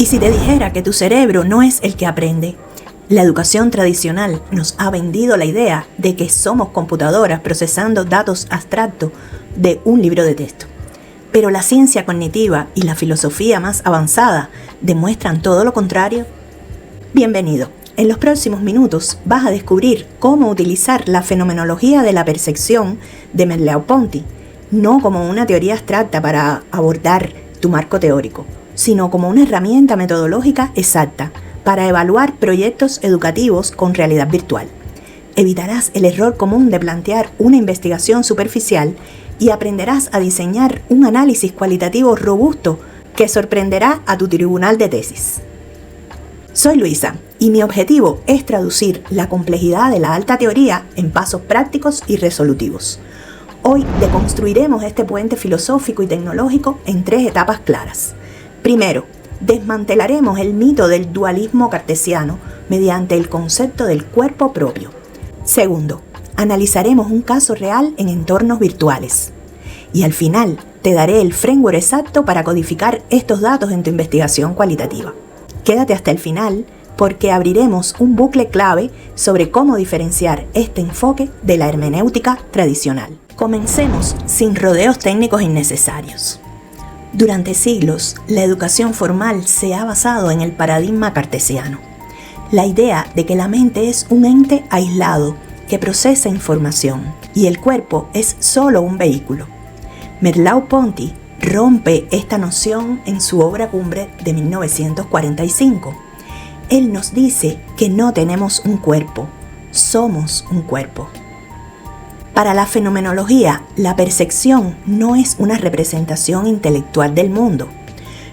¿Y si te dijera que tu cerebro no es el que aprende? La educación tradicional nos ha vendido la idea de que somos computadoras procesando datos abstractos de un libro de texto. Pero la ciencia cognitiva y la filosofía más avanzada demuestran todo lo contrario. Bienvenido. En los próximos minutos vas a descubrir cómo utilizar la fenomenología de la percepción de Merleau-Ponty, no como una teoría abstracta para abordar tu marco teórico, sino como una herramienta metodológica exacta para evaluar proyectos educativos con realidad virtual. Evitarás el error común de plantear una investigación superficial y aprenderás a diseñar un análisis cualitativo robusto que sorprenderá a tu tribunal de tesis. Soy Luisa y mi objetivo es traducir la complejidad de la alta teoría en pasos prácticos y resolutivos. Hoy deconstruiremos este puente filosófico y tecnológico en 3 etapas claras. Primero, desmantelaremos el mito del dualismo cartesiano mediante el concepto del cuerpo propio. Segundo, analizaremos un caso real en entornos virtuales. Y al final, te daré el framework exacto para codificar estos datos en tu investigación cualitativa. Quédate hasta el final porque abriremos un bucle clave sobre cómo diferenciar este enfoque de la hermenéutica tradicional. Comencemos sin rodeos técnicos innecesarios. Durante siglos, la educación formal se ha basado en el paradigma cartesiano. La idea de que la mente es un ente aislado que procesa información y el cuerpo es solo un vehículo. Merleau-Ponty rompe esta noción en su obra cumbre de 1945. Él nos dice que no tenemos un cuerpo, somos un cuerpo. Para la fenomenología, la percepción no es una representación intelectual del mundo.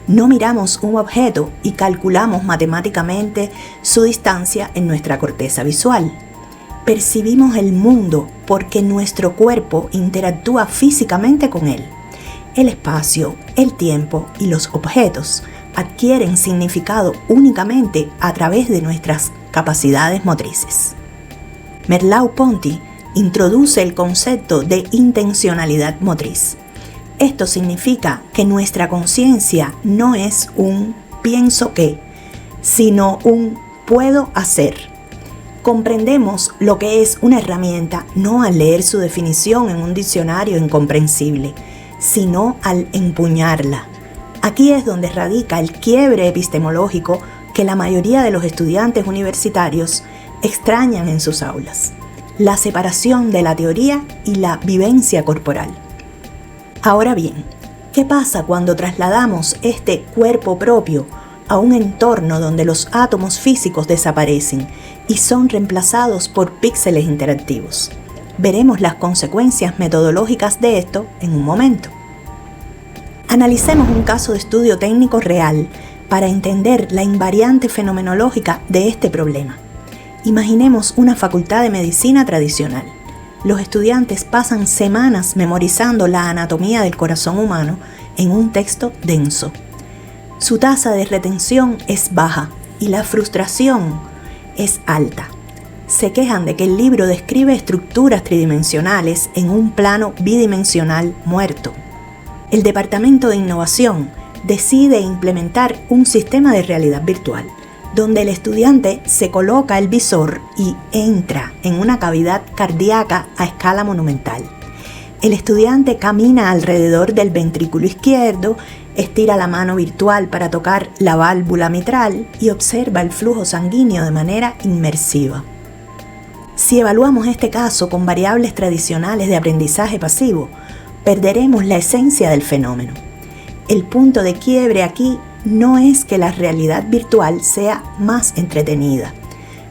No miramos un objeto y calculamos matemáticamente su distancia en nuestra corteza visual. Percibimos el mundo porque nuestro cuerpo interactúa físicamente con él. El espacio, el tiempo y los objetos adquieren significado únicamente a través de nuestras capacidades motrices. Merleau-Ponty introduce el concepto de intencionalidad motriz. Esto significa que nuestra conciencia no es un pienso que, sino un puedo hacer. Comprendemos lo que es una herramienta no al leer su definición en un diccionario incomprensible, sino al empuñarla. Aquí es donde radica el quiebre epistemológico que la mayoría de los estudiantes universitarios extrañan en sus aulas: la separación de la teoría y la vivencia corporal. Ahora bien, ¿qué pasa cuando trasladamos este cuerpo propio a un entorno donde los átomos físicos desaparecen y son reemplazados por píxeles interactivos? Veremos las consecuencias metodológicas de esto en un momento. Analicemos un caso de estudio técnico real para entender la invariante fenomenológica de este problema. Imaginemos una facultad de medicina tradicional. Los estudiantes pasan semanas memorizando la anatomía del corazón humano en un texto denso. Su tasa de retención es baja y la frustración es alta. Se quejan de que el libro describe estructuras tridimensionales en un plano bidimensional muerto. El Departamento de Innovación decide implementar un sistema de realidad virtual, donde el estudiante se coloca el visor y entra en una cavidad cardíaca a escala monumental. El estudiante camina alrededor del ventrículo izquierdo, estira la mano virtual para tocar la válvula mitral y observa el flujo sanguíneo de manera inmersiva. Si evaluamos este caso con variables tradicionales de aprendizaje pasivo, perderemos la esencia del fenómeno. El punto de quiebre aquí no es que la realidad virtual sea más entretenida.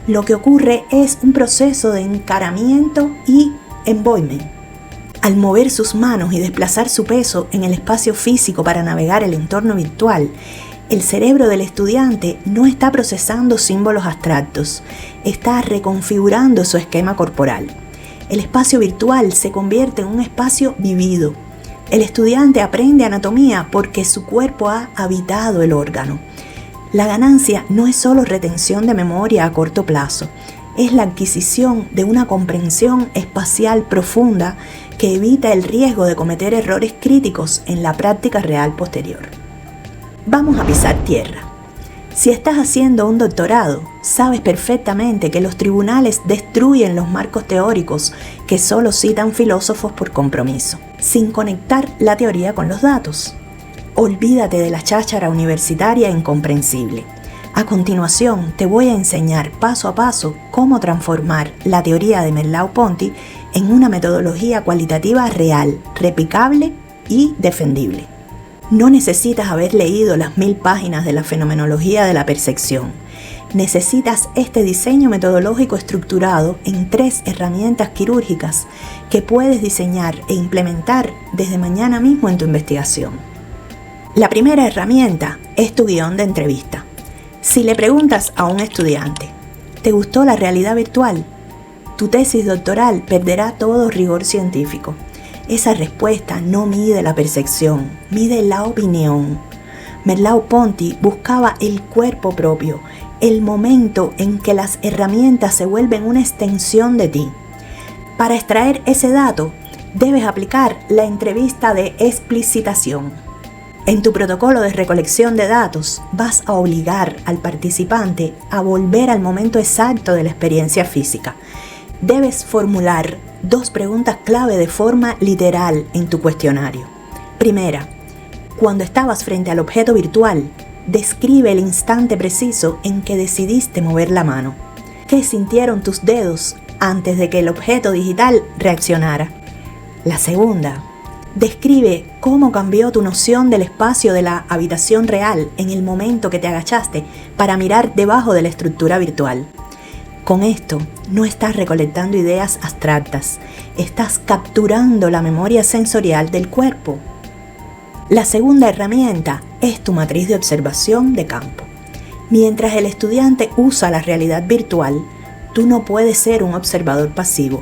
Lo que ocurre es un proceso de encaramiento y embodiment. Al mover sus manos y desplazar su peso en el espacio físico para navegar el entorno virtual, el cerebro del estudiante no está procesando símbolos abstractos, está reconfigurando su esquema corporal. El espacio virtual se convierte en un espacio vivido. El estudiante aprende anatomía porque su cuerpo ha habitado el órgano. La ganancia no es solo retención de memoria a corto plazo, es la adquisición de una comprensión espacial profunda que evita el riesgo de cometer errores críticos en la práctica real posterior. Vamos a pisar tierra. Si estás haciendo un doctorado, sabes perfectamente que los tribunales destruyen los marcos teóricos que solo citan filósofos por compromiso, sin conectar la teoría con los datos. Olvídate de la cháchara universitaria incomprensible. A continuación, te voy a enseñar paso a paso cómo transformar la teoría de Merleau-Ponty en una metodología cualitativa real, replicable y defendible. No necesitas haber leído las 1000 páginas de la fenomenología de la percepción. Necesitas este diseño metodológico estructurado en 3 herramientas quirúrgicas que puedes diseñar e implementar desde mañana mismo en tu investigación. La primera herramienta es tu guión de entrevista. Si le preguntas a un estudiante, ¿te gustó la realidad virtual?, tu tesis doctoral perderá todo rigor científico. Esa respuesta no mide la percepción, mide la opinión. Merleau-Ponty buscaba el cuerpo propio, el momento en que las herramientas se vuelven una extensión de ti. Para extraer ese dato, debes aplicar la entrevista de explicitación. En tu protocolo de recolección de datos, vas a obligar al participante a volver al momento exacto de la experiencia física. Debes formular 2 preguntas clave de forma literal en tu cuestionario. Primera, cuando estabas frente al objeto virtual, describe el instante preciso en que decidiste mover la mano. ¿Qué sintieron tus dedos antes de que el objeto digital reaccionara? La segunda, describe cómo cambió tu noción del espacio de la habitación real en el momento que te agachaste para mirar debajo de la estructura virtual. Con esto, no estás recolectando ideas abstractas, estás capturando la memoria sensorial del cuerpo. La segunda herramienta es tu matriz de observación de campo. Mientras el estudiante usa la realidad virtual, tú no puedes ser un observador pasivo.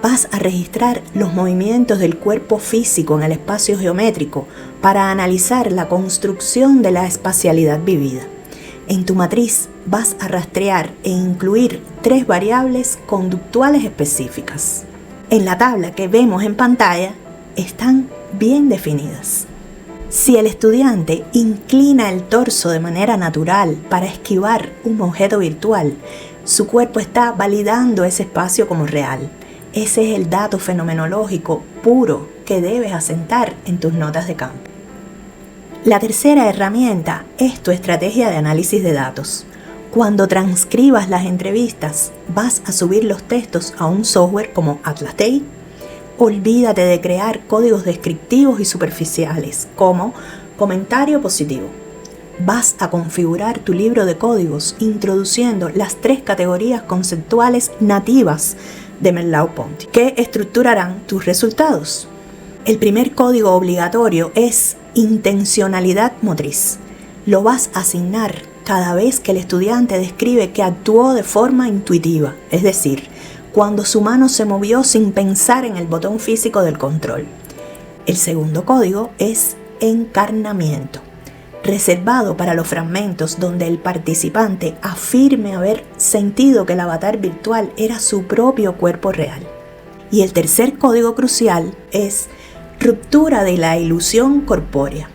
Vas a registrar los movimientos del cuerpo físico en el espacio geométrico para analizar la construcción de la espacialidad vivida. En tu matriz vas a rastrear e incluir 3 variables conductuales específicas. En la tabla que vemos en pantalla están bien definidas. Si el estudiante inclina el torso de manera natural para esquivar un objeto virtual, su cuerpo está validando ese espacio como real. Ese es el dato fenomenológico puro que debes asentar en tus notas de campo. La tercera herramienta es tu estrategia de análisis de datos. Cuando transcribas las entrevistas, vas a subir los textos a un software como Atlas-TEI. Olvídate de crear códigos descriptivos y superficiales, como comentario positivo. Vas a configurar tu libro de códigos introduciendo las 3 categorías conceptuales nativas de Merleau-Ponty, que estructurarán tus resultados. El primer código obligatorio es intencionalidad motriz. Lo vas a asignar cada vez que el estudiante describe que actuó de forma intuitiva, es decir, cuando su mano se movió sin pensar en el botón físico del control. El segundo código es encarnamiento, reservado para los fragmentos donde el participante afirme haber sentido que el avatar virtual era su propio cuerpo real. Y el tercer código crucial es ruptura de la ilusión corpórea.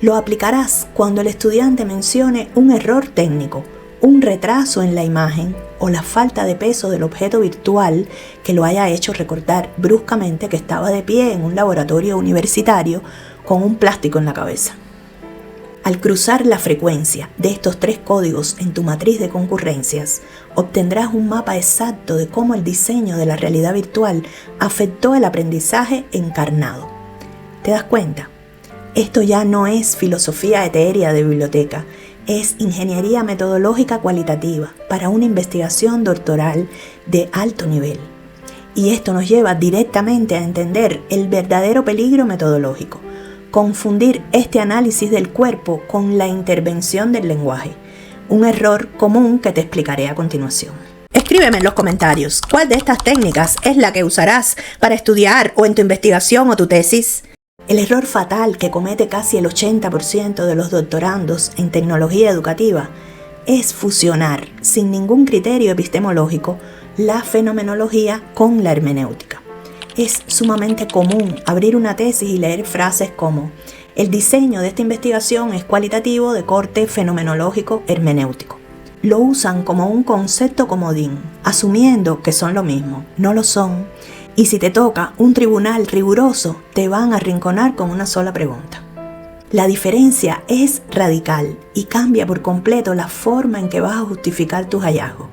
Lo aplicarás cuando el estudiante mencione un error técnico, un retraso en la imagen o la falta de peso del objeto virtual que lo haya hecho recordar bruscamente que estaba de pie en un laboratorio universitario con un plástico en la cabeza. Al cruzar la frecuencia de estos 3 códigos en tu matriz de concurrencias, obtendrás un mapa exacto de cómo el diseño de la realidad virtual afectó el aprendizaje encarnado. ¿Te das cuenta? Esto ya no es filosofía etérea de biblioteca, es ingeniería metodológica cualitativa para una investigación doctoral de alto nivel. Y esto nos lleva directamente a entender el verdadero peligro metodológico: confundir este análisis del cuerpo con la intervención del lenguaje, un error común que te explicaré a continuación. Escríbeme en los comentarios cuál de estas técnicas es la que usarás para estudiar o en tu investigación o tu tesis. El error fatal que comete casi el 80% de los doctorandos en tecnología educativa es fusionar, sin ningún criterio epistemológico, la fenomenología con la hermenéutica. Es sumamente común abrir una tesis y leer frases como: El diseño de esta investigación es cualitativo de corte fenomenológico hermenéutico. Lo usan como un concepto comodín, asumiendo que son lo mismo. No lo son. Y si te toca un tribunal riguroso, te van a arrinconar con una sola pregunta. La diferencia es radical y cambia por completo la forma en que vas a justificar tus hallazgos.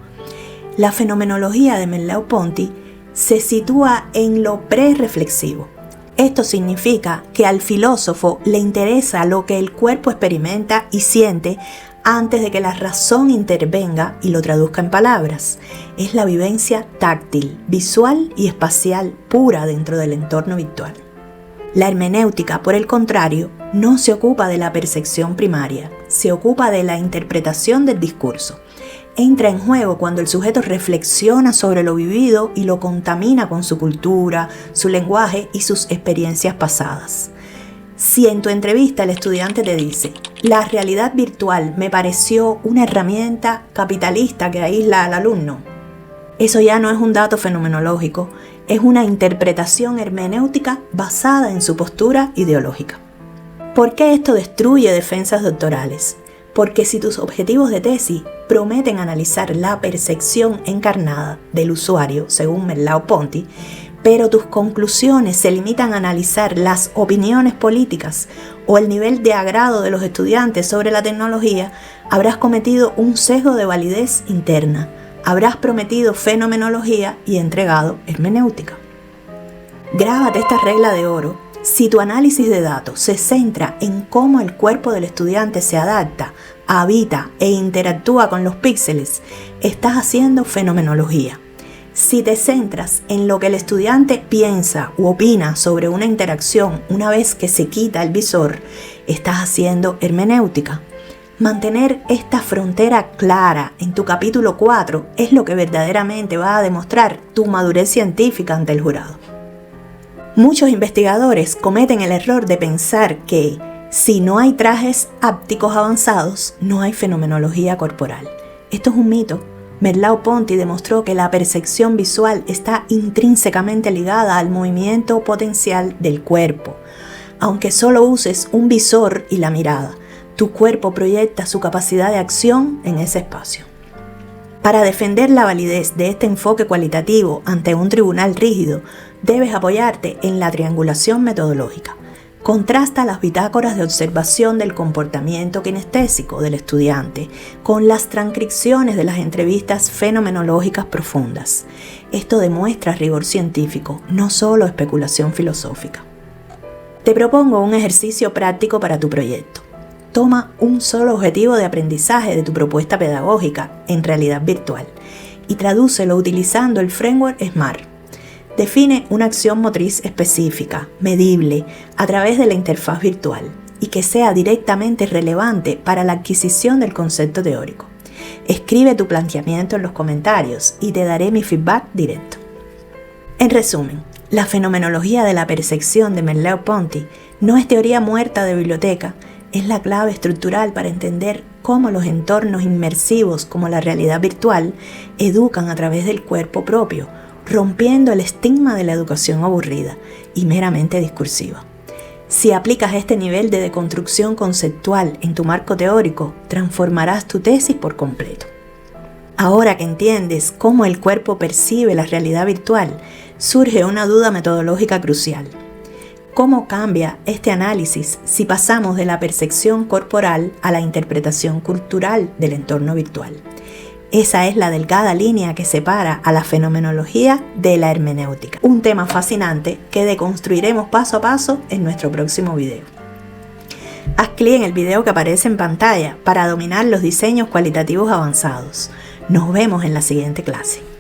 La fenomenología de Merleau-Ponty se sitúa en lo pre-reflexivo. Esto significa que al filósofo le interesa lo que el cuerpo experimenta y siente antes de que la razón intervenga y lo traduzca en palabras. Es la vivencia táctil, visual y espacial pura dentro del entorno virtual. La hermenéutica, por el contrario, no se ocupa de la percepción primaria, se ocupa de la interpretación del discurso. Entra en juego cuando el sujeto reflexiona sobre lo vivido y lo contamina con su cultura, su lenguaje y sus experiencias pasadas. Si en tu entrevista el estudiante te dice, la realidad virtual me pareció una herramienta capitalista que aísla al alumno, eso ya no es un dato fenomenológico, es una interpretación hermenéutica basada en su postura ideológica. ¿Por qué esto destruye defensas doctorales? Porque si tus objetivos de tesis prometen analizar la percepción encarnada del usuario, según Merleau-Ponty, pero tus conclusiones se limitan a analizar las opiniones políticas o el nivel de agrado de los estudiantes sobre la tecnología, habrás cometido un sesgo de validez interna, habrás prometido fenomenología y entregado hermenéutica. Grábate esta regla de oro. Si tu análisis de datos se centra en cómo el cuerpo del estudiante se adapta, habita e interactúa con los píxeles, estás haciendo fenomenología. Si te centras en lo que el estudiante piensa u opina sobre una interacción una vez que se quita el visor, estás haciendo hermenéutica. Mantener esta frontera clara en tu capítulo 4 es lo que verdaderamente va a demostrar tu madurez científica ante el jurado. Muchos investigadores cometen el error de pensar que si no hay trajes ápticos avanzados, no hay fenomenología corporal. Esto es un mito. Merleau-Ponty demostró que la percepción visual está intrínsecamente ligada al movimiento potencial del cuerpo. Aunque solo uses un visor y la mirada, tu cuerpo proyecta su capacidad de acción en ese espacio. Para defender la validez de este enfoque cualitativo ante un tribunal rígido, debes apoyarte en la triangulación metodológica. Contrasta las bitácoras de observación del comportamiento kinestésico del estudiante con las transcripciones de las entrevistas fenomenológicas profundas. Esto demuestra rigor científico, no solo especulación filosófica. Te propongo un ejercicio práctico para tu proyecto. Toma un solo objetivo de aprendizaje de tu propuesta pedagógica en realidad virtual y tradúcelo utilizando el framework SMART. Define una acción motriz específica, medible, a través de la interfaz virtual y que sea directamente relevante para la adquisición del concepto teórico. Escribe tu planteamiento en los comentarios y te daré mi feedback directo. En resumen, la fenomenología de la percepción de Merleau-Ponty no es teoría muerta de biblioteca, es la clave estructural para entender cómo los entornos inmersivos como la realidad virtual educan a través del cuerpo propio, rompiendo el estigma de la educación aburrida y meramente discursiva. Si aplicas este nivel de deconstrucción conceptual en tu marco teórico, transformarás tu tesis por completo. Ahora que entiendes cómo el cuerpo percibe la realidad virtual, surge una duda metodológica crucial. ¿Cómo cambia este análisis si pasamos de la percepción corporal a la interpretación cultural del entorno virtual? Esa es la delgada línea que separa a la fenomenología de la hermenéutica. Un tema fascinante que deconstruiremos paso a paso en nuestro próximo video. Haz clic en el video que aparece en pantalla para dominar los diseños cualitativos avanzados. Nos vemos en la siguiente clase.